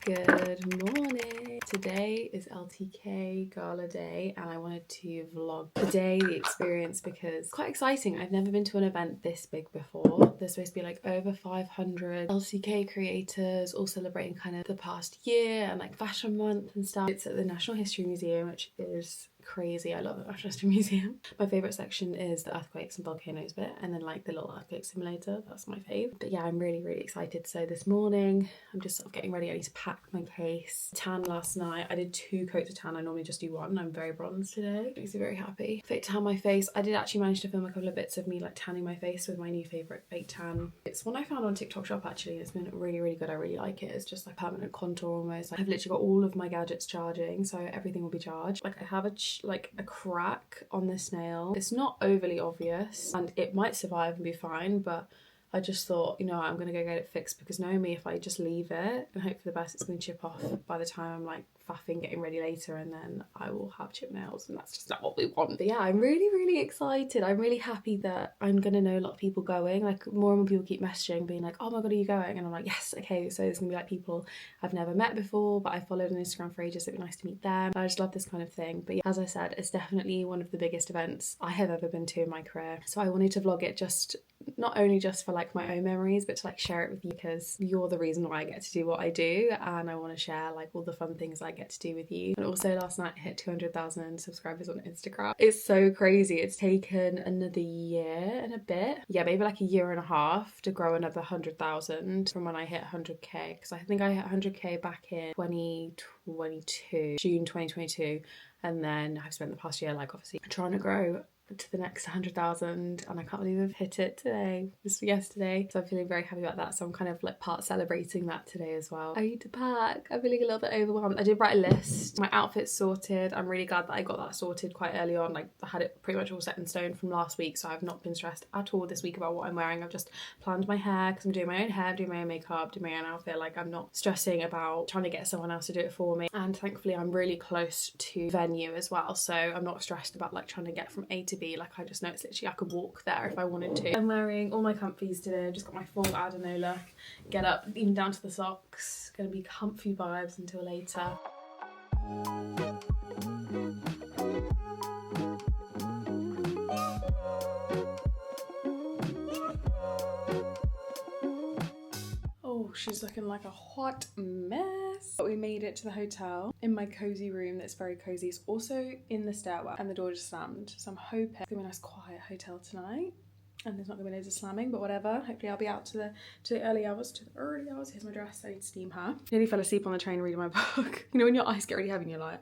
Good morning. Today is LTK Gala Day and I wanted to vlog the day, the experience, because it's quite exciting. I've never been to an event this big before. There's supposed to be like over 500 LTK creators all celebrating kind of the past year and like fashion month and stuff. It's at the National History Museum, which is crazy. I love the National History Museum. My favourite section is the earthquakes and volcanoes bit, and then like the little earthquake simulator. That's my fave. But yeah, I'm really excited. So this morning I'm just sort of getting ready. I need to pack my case. Tan last night. I did 2 coats of tan. I normally just do 1. I'm very bronzed today. Makes me very happy. Fake tan my face. I did actually manage to film a couple of bits of me like tanning my face with my new favourite fake tan. It's one I found on TikTok shop actually. It's been really good. I really like it. It's just like permanent contour almost. I've literally got all of my gadgets charging, so everything will be charged. Like I have a crack on this nail. It's not overly obvious and it might survive and be fine, but I just thought, you know, I'm gonna go get it fixed, because knowing me, if I just leave it and hope for the best, it's gonna chip off by the time I'm like faffing getting ready later, and then I will have chip nails, and that's just not what we want. But yeah, I'm really excited. I'm really happy that I'm gonna know a lot of people going. Like more and more people keep messaging being like, oh my god, are you going? And I'm like, yes, okay. So there's gonna be like people I've never met before but I followed on Instagram for ages. It'd be nice to meet them. I just love this kind of thing. But yeah, as I said, it's definitely one of the biggest events I have ever been to in my career, so I wanted to vlog it, just not only just for like my own memories, but to like share it with you, because you're the reason why I get to do what I do, and I want to share like all the fun things I get to do with you. And also last night I hit 200,000 subscribers on Instagram. It's so crazy. It's taken another year and a bit, yeah, maybe like a year and a half to grow another 100,000 from when I hit 100k, because I think I hit 100k back in 2022, June 2022, and then I've spent the past year like obviously trying to grow to the next 100,000, and I can't believe I've hit it today, just yesterday. So I'm feeling very happy about that. So I'm kind of like part celebrating that today as well. I need to pack. I'm feeling a little bit overwhelmed. I did write a list. My outfit's sorted. I'm really glad that I got that sorted quite early on. Like I had it pretty much all set in stone from last week, so I've not been stressed at all this week about what I'm wearing. I've just planned my hair, because I'm doing my own hair, doing my own makeup, doing my own outfit. Like I'm not stressing about trying to get someone else to do it for me. And thankfully I'm really close to venue as well, so I'm not stressed about like trying to get from A to B. Like I just know it's literally I could walk there if I wanted to. I'm wearing all my comfies today. I've just got my full Adano look. Get up, even down to the socks. Gonna be comfy vibes until later. Oh, she's looking like a hot mess. But we made it to the hotel in my cozy room that's very cozy. It's also in the stairwell and the door just slammed. So I'm hoping it's gonna be a nice quiet hotel tonight and there's not gonna be loads of slamming, but whatever. Hopefully I'll be out to the early hours. Here's my dress. I need to steam her. Nearly fell asleep on the train reading my book. You know when your eyes get really heavy and you're like,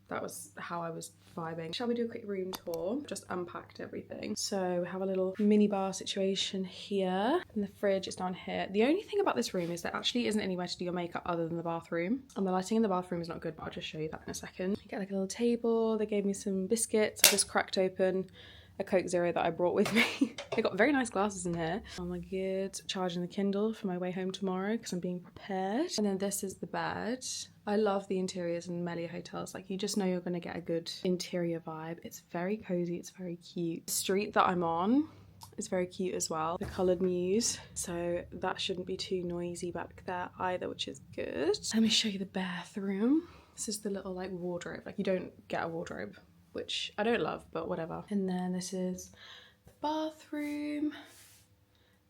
that was how I was vibing. Shall we do a quick room tour? Just unpacked everything. So we have a little mini bar situation here, and the fridge is down here. The only thing about this room is there actually isn't anywhere to do your makeup other than the bathroom, and the lighting in the bathroom is not good, but I'll just show you that in a second. You get like a little table. They gave me some biscuits. I just cracked open a Coke Zero that I brought with me. They got very nice glasses in here. Oh my god, charging the Kindle for my way home tomorrow because I'm being prepared. And then this is the bed. I love the interiors in Melia hotels. Like you just know you're gonna get a good interior vibe. It's very cozy, it's very cute. The street that I'm on is very cute as well. The coloured muse. So that shouldn't be too noisy back there either, which is good. Let me show you the bathroom. This is the little like wardrobe. Like you don't get a wardrobe, which I don't love, but whatever. And then this is the bathroom.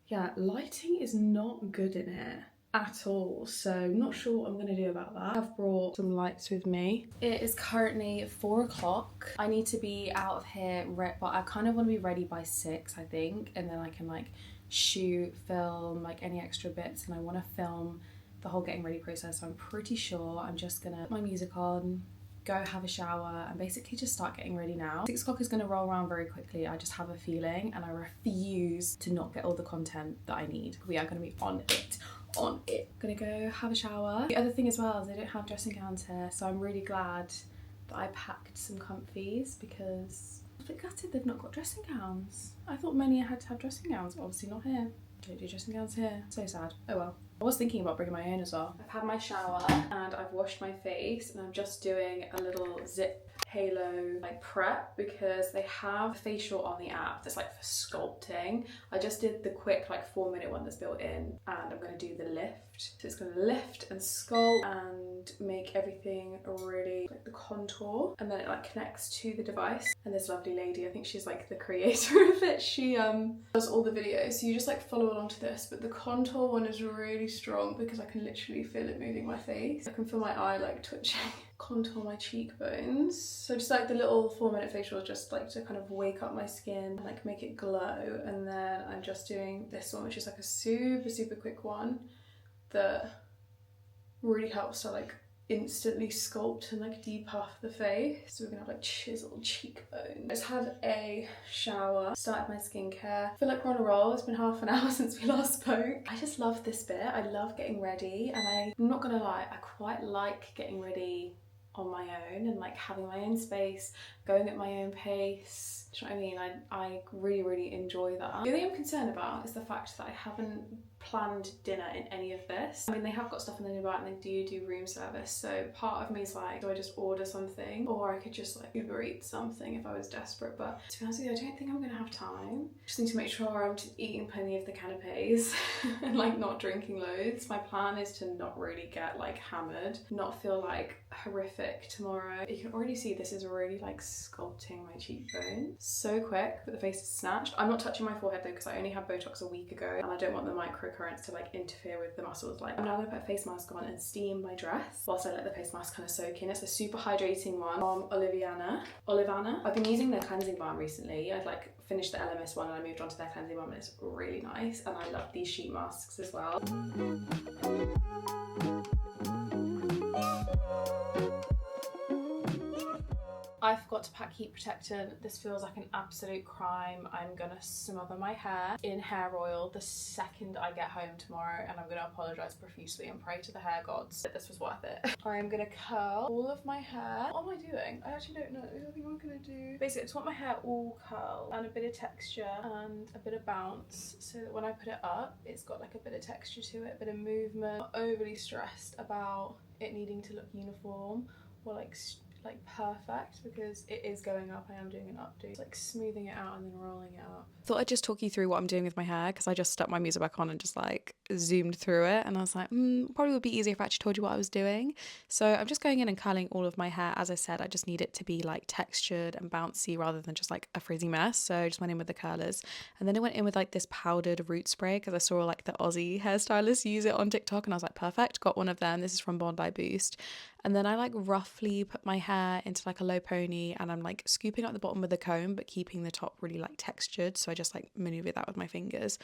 Yeah, lighting is not good in here at all, so I'm not sure what I'm gonna do about that. I've brought some lights with me. It is currently 4 o'clock. I need to be out of here, but I kind of want to be ready by 6, I think, and then I can like shoot, film, like any extra bits, and I want to film the whole getting ready process. So I'm pretty sure I'm just gonna put my music on, go have a shower, and basically just start getting ready now. 6 o'clock is going to roll around very quickly. I just have a feeling, and I refuse to not get all the content that I need. We are going to be on it. Gonna go have a shower. The other thing as well is they don't have dressing gowns here, so I'm really glad that I packed some comfies, because I'm a bit gutted they've not got dressing gowns. I thought many had to have dressing gowns, obviously not here. Don't do dressing gowns here. So sad. Oh well. I was thinking about bringing my own as well. I've had my shower and I've washed my face and I'm just doing a little zip halo like prep because they have a facial on the app that's like for sculpting. I just did the quick like 4-minute one that's built in, and I'm going to do the lift. So it's going to lift and sculpt and make everything really like the contour, and then it like connects to the device. And this lovely lady, I think she's like the creator of it, she does all the videos, so you just like follow along to this. But the contour one is really strong because I can literally feel it moving my face. I can feel my eye like twitching. Contour my cheekbones. So just like the little 4-minute facial, just like to kind of wake up my skin and like make it glow. And then I'm just doing this one, which is like a super quick one that really helps to like instantly sculpt and like depuff the face. So we're gonna have like chiseled cheekbones. I just had a shower, started my skincare. I feel like we're on a roll. It's been half an hour since we last spoke. I just love this bit. I love getting ready, and I'm not gonna lie, I quite like getting ready on my own and like having my own space, going at my own pace. Do you know what I mean? I really enjoy that. The only thing I'm concerned about is the fact that I haven't planned dinner in any of this. I mean, they have got stuff in the new bar and they do room service, so part of me is like, do I just order something, or I could just like Uber Eat something if I was desperate. But to be honest with you, I don't think I'm gonna have time. Just need to make sure I'm just eating plenty of the canapes and like not drinking loads. My plan is to not really get like hammered, not feel like horrific tomorrow. You can already see this is already like sculpting my cheekbone so quick, but the face is snatched. I'm not touching my forehead though because I only had Botox a week ago and I don't want the microcurrents to like interfere with the muscles. Like, I'm now gonna put a face mask on and steam my dress whilst I let the face mask kind of soak in. It's a super hydrating one from Olivana. I've been using their cleansing balm recently. I've like finished the LMS one and I moved on to their cleansing balm, and it's really nice. And I love these sheet masks as well. I forgot to pack heat protectant. This feels like an absolute crime. I'm gonna smother my hair in hair oil the second I get home tomorrow, and I'm gonna apologise profusely and pray to the hair gods that this was worth it. I'm gonna curl all of my hair. What am I doing? I actually don't know. I think I'm gonna do... Basically, I just want my hair all curl and a bit of texture and a bit of bounce, so that when I put it up, it's got like a bit of texture to it, a bit of movement. Not overly stressed about it needing to look uniform or like perfect, because it is going up. I am doing an updo. It's like smoothing it out and then rolling it up. Thought I'd just talk you through what I'm doing with my hair, because I just stuck my music back on and just like zoomed through it, and I was like, probably would be easier if I actually told you what I was doing. So I'm just going in and curling all of my hair. As I said, I just need it to be like textured and bouncy rather than just like a frizzy mess. So I just went in with the curlers, and then I went in with like this powdered root spray because I saw like the Aussie hairstylists use it on TikTok, and I was like, perfect, got one of them. This is from Bondi Boost. And then I like roughly put my hair into like a low pony, and I'm like scooping up the bottom with a comb but keeping the top really like textured, so I just like maneuver that with my fingers.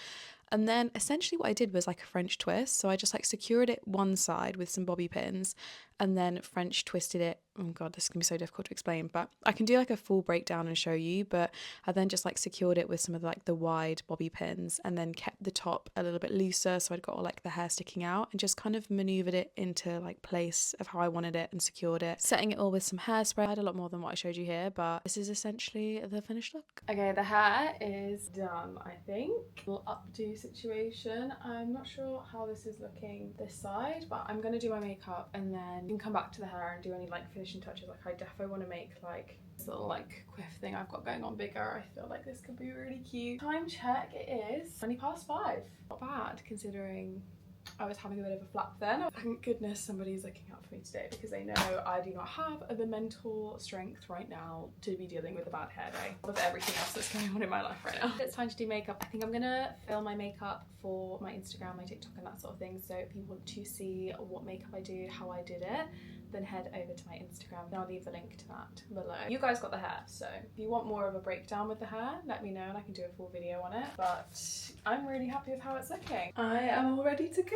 And then essentially what I did was like a French twist. So I just like secured it one side with some bobby pins and then French twisted it. Oh god, this is gonna be so difficult to explain, but I can do like a full breakdown and show you. But I then just like secured it with some of like the wide bobby pins and then kept the top a little bit looser, so I'd got all like the hair sticking out, and just kind of maneuvered it into like place of how I wanted it and secured it, setting it all with some hairspray. I had a lot more than what I showed you here, but this is essentially the finished look. Okay, the hair is done, I think. Little updo situation. I'm not sure how this is looking this side, but I'm gonna do my makeup and then you can come back to the hair and do any like finishing touches. Like, I definitely want to make like this little like quiff thing I've got going on bigger. I feel like this could be really cute. Time check, it is 5:20. Not bad considering I was having a bit of a flap then. Thank goodness somebody's looking out for me today, because they know I do not have the mental strength right now to be dealing with a bad hair day with everything else that's going on in my life right now. It's time to do makeup. I think I'm gonna film my makeup for my Instagram, my TikTok and that sort of thing. So if you want to see what makeup I do, how I did it, then head over to my Instagram and I'll leave the link to that below. You guys got the hair, so if you want more of a breakdown with the hair, let me know and I can do a full video on it. But I'm really happy with how it's looking. I am all ready to go.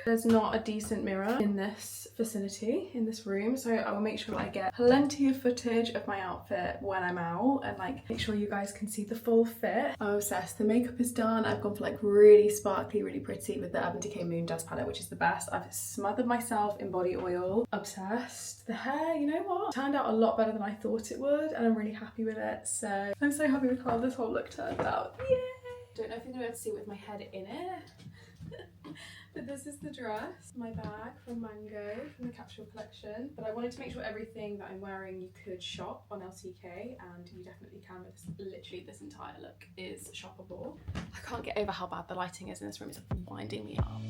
There's not a decent mirror in this vicinity, in this room, so I will make sure that I get plenty of footage of my outfit when I'm out and like make sure you guys can see the full fit. I'm obsessed. The makeup is done. I've gone for like really sparkly, really pretty with the Urban Decay Moon Dust palette, which is the best. I've smothered myself in body oil. Obsessed. The hair, you know what? Turned out a lot better than I thought it would, and I'm really happy with it. So I'm so happy with how this whole look turned out. Yay! Don't know if you're gonna be able to see it with my head in it, But this is the dress, my bag from Mango, from the capsule collection. But I wanted to make sure everything that I'm wearing you could shop on LTK, and you definitely can, because literally this entire look is shoppable. I can't get over how bad the lighting is in this room. It's winding me up.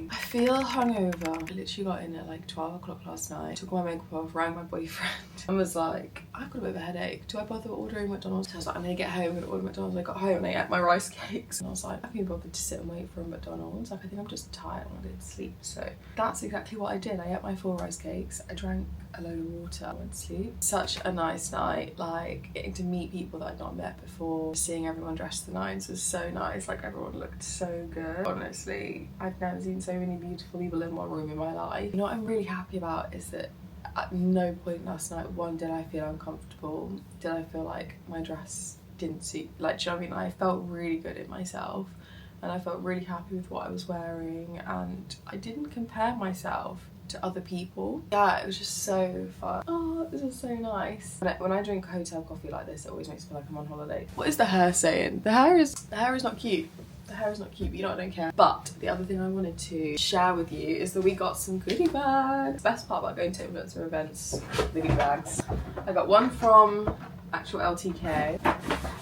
I feel hungover. I literally got in at like 12 o'clock last night, took my makeup off, rang my boyfriend and was like, I've got a bit of a headache. Do I bother ordering McDonald's? So I was like, I'm gonna get home, I'm gonna order McDonald's. I got home and I ate my rice cakes. And I was like, I can't be bothered to sit and wait for a McDonald's. Like, I think I'm just tired, I wanted to sleep. So that's exactly what I did. I ate my 4 rice cakes, I drank a load of water, I went to sleep. Such a nice night, like getting to meet people that I'd not met before, seeing everyone dressed to the nines was so nice. Like, everyone looked so good. Honestly, I've never seen so many beautiful people in one room in my life. You know what I'm really happy about is that at no point last night, one, did I feel uncomfortable, did I feel like my dress didn't suit, like, do you know what I mean? I felt really good in myself and I felt really happy with what I was wearing, and I didn't compare myself to other people. Yeah, it was just so fun. Oh, this was so nice. When I drink hotel coffee like this, it always makes me feel like I'm on holiday. What is the hair saying? The hair is not cute. The hair is not cute, but you know what, I don't care. But the other thing I wanted to share with you is that we got some goodie bags. The best part about going to influencer events, the goodie bags. I got one from actual LTK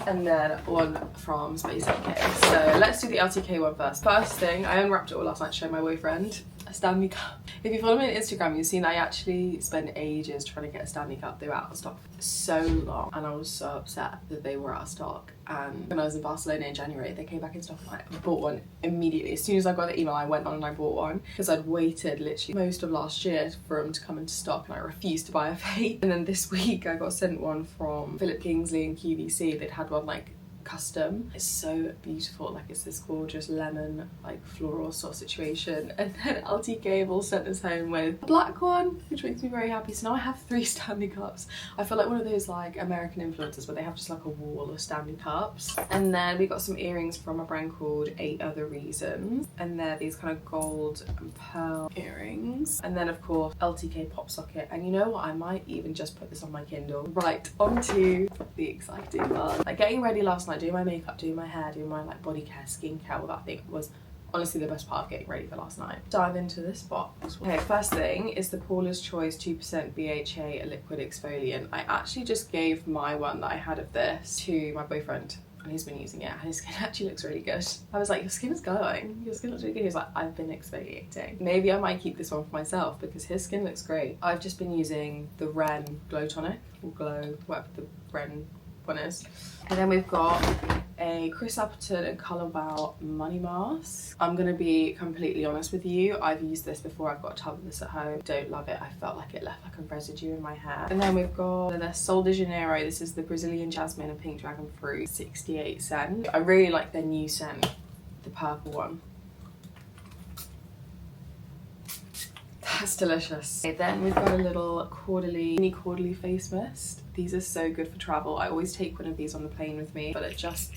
and then one from SpaceNK. So let's do the LTK one first. First thing, I unwrapped it all last night to show my boyfriend. A Stanley Cup. If you follow me on Instagram, you've seen I actually spent ages trying to get a Stanley Cup. They were out of stock for so long and I was so upset that they were out of stock. And when I was in Barcelona in January, they came back in stock and I bought one immediately. As soon as I got the email, I went on and I bought one because I'd waited literally most of last year for them to come into stock and I refused to buy a fake. And then this week I got sent one from Philip Kingsley and QVC. They'd had one like custom. It's so beautiful, like it's this gorgeous lemon like floral sort of situation, and then LTK have all sent us home with a black one, which makes me very happy. So now I have 3 Stanley Cups. I feel like one of those like American influencers where they have just like a wall of Stanley Cups. And then we got some earrings from a brand called 8 Other Reasons, and they're these kind of gold and pearl earrings. And then of course LTK pop socket, and you know what, I might even just put this on my Kindle. Right, on to the exciting part. Like getting ready last night, doing my makeup, doing my hair, doing my like body care, skincare, all that thing was honestly the best part of getting ready for last night. Dive into this box. Okay, first thing is the Paula's Choice 2% BHA liquid exfoliant. I actually just gave my one that I had of this to my boyfriend and he's been using it and his skin actually looks really good. I was like, your skin is glowing, your skin looks really good. He was like, I've been exfoliating. Maybe I might keep this one for myself because his skin looks great. I've just been using the Ren Glow Tonic, or Glow, whatever the Ren one is. And then we've got a Chris Appleton and Colour Wow money mask. I'm gonna be completely honest with you, I've used this before. I've got a tub of this at home. Don't love it. I felt like it left like a residue in my hair. And then we've got the Sol de Janeiro. This is the Brazilian Jasmine and Pink Dragon Fruit, 68 cent. I really like their new scent, the purple one. That's delicious. Okay, then we've got a little mini quarterly face mist. These are so good for travel. I always take one of these on the plane with me, but it just...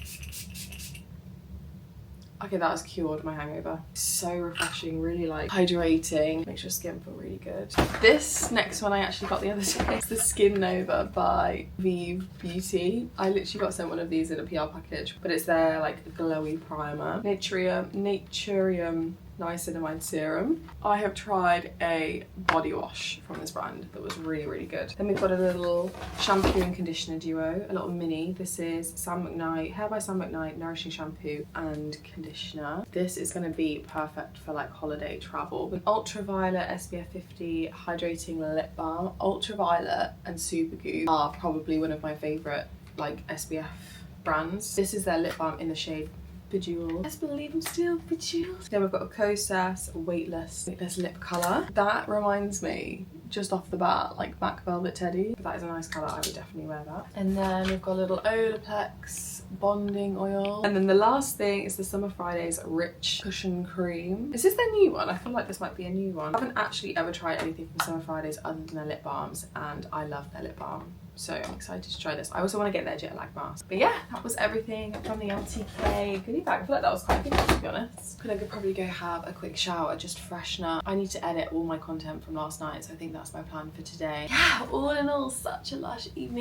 Okay, that has cured my hangover. So refreshing, really like hydrating. Makes your skin feel really good. This next one I actually got the other day. It's the Skin Nova by Vive Beauty. I literally got sent one of these in a PR package, but it's their like glowy primer. Naturium Niacinamide Serum. I have tried a body wash from this brand that was really, really good. Then we've got a little shampoo and conditioner duo, a little mini. This is Sam McKnight, Hair by Sam McKnight, Nourishing Shampoo and Conditioner. This is going to be perfect for like holiday travel. An Ultraviolet SPF 50 Hydrating Lip Balm. Ultraviolet and Supergoop are probably one of my favourite like SPF brands. This is their lip balm in the shade Bejeweled. Let's believe I'm still bejeweled. Then we've got a Kosas weightless lip colour. That reminds me, just off the bat, like Black Velvet Teddy. But that is a nice colour, I would definitely wear that. And then we've got a little Olaplex bonding oil. And then the last thing is the Summer Fridays Rich Cushion Cream. Is this their new one? I feel like this might be a new one. I haven't actually ever tried anything from Summer Fridays other than their lip balms, and I love their lip balm. So I'm excited to try this. I also want to get their jet lag mask. But yeah, that was everything from the LTK goodie bag. I feel like that was quite good, to be honest. I could probably go have a quick shower, just freshen up. I need to edit all my content from last night, so I think that's my plan for today. Yeah, all in all, such a lush evening.